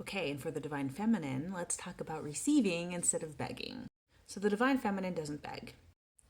Okay, and for the divine feminine, let's talk about receiving instead of begging. So the divine feminine doesn't beg.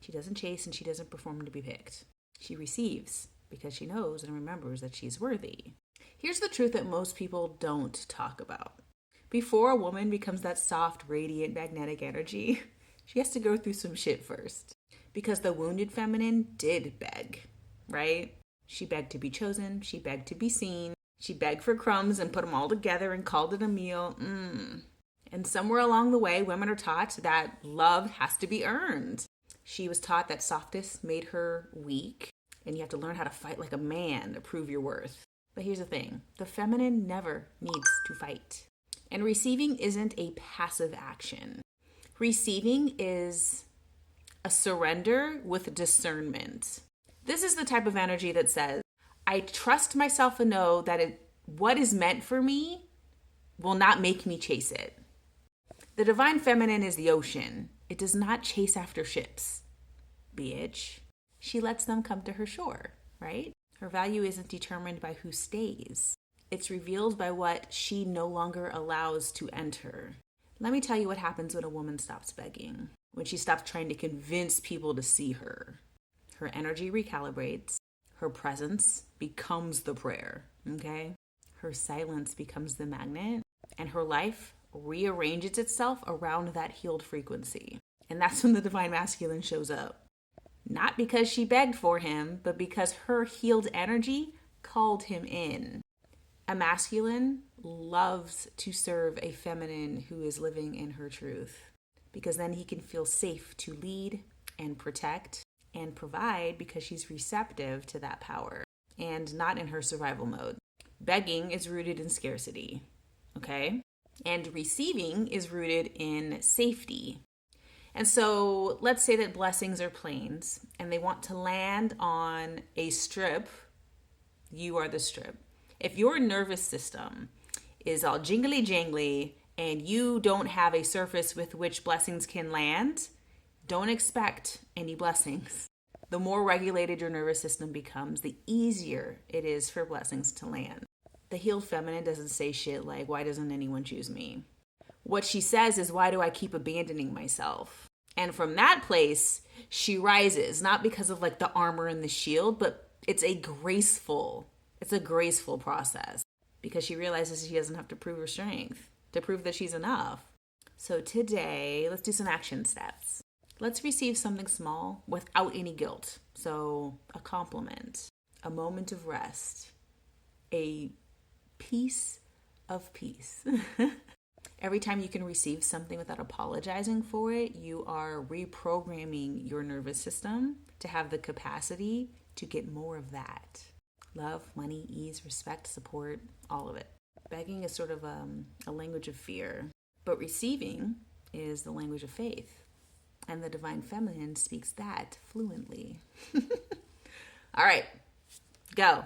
She doesn't chase and she doesn't perform to be picked. She receives because she knows and remembers that she's worthy. Here's the truth that most people don't talk about. Before a woman becomes that soft, radiant, magnetic energy, she has to go through some shit first. Because the wounded feminine did beg, right? She begged to be chosen. She begged to be seen. She begged for crumbs and put them all together and called it a meal. And somewhere along the way, women are taught that love has to be earned. She was taught that softness made her weak, and you have to learn how to fight like a man to prove your worth. But here's the thing. The feminine never needs to fight. And receiving isn't a passive action. Receiving is a surrender with discernment. This is the type of energy that says, I trust myself and know that what is meant for me will not make me chase it. The divine feminine is the ocean. It does not chase after ships. Bitch. She lets them come to her shore, right? Her value isn't determined by who stays. It's revealed by what she no longer allows to enter. Let me tell you what happens when a woman stops begging. When she stops trying to convince people to see her. Her energy recalibrates. Her presence becomes the prayer, okay? Her silence becomes the magnet, and her life rearranges itself around that healed frequency. And that's when the divine masculine shows up. Not because she begged for him, but because her healed energy called him in. A masculine loves to serve a feminine who is living in her truth, because then he can feel safe to lead and protect and provide because she's receptive to that power and not in her survival mode. Begging is rooted in scarcity, okay? And receiving is rooted in safety. And so let's say that blessings are planes and they want to land on a strip. You are the strip. If your nervous system is all jingly jangly and you don't have a surface with which blessings can land, don't expect any blessings. The more regulated your nervous system becomes, the easier it is for blessings to land. The healed feminine doesn't say shit like, why doesn't anyone choose me? What she says is, why do I keep abandoning myself? And from that place, she rises, not because of like the armor and the shield, but it's a graceful process because she realizes she doesn't have to prove her strength to prove that she's enough. So today, let's do some action steps. Let's receive something small without any guilt. So a compliment, a moment of rest, a piece of peace. Every time you can receive something without apologizing for it, you are reprogramming your nervous system to have the capacity to get more of that. Love, money, ease, respect, support, all of it. Begging is sort of a language of fear, but receiving is the language of faith. And the divine feminine speaks that fluently. All right, go.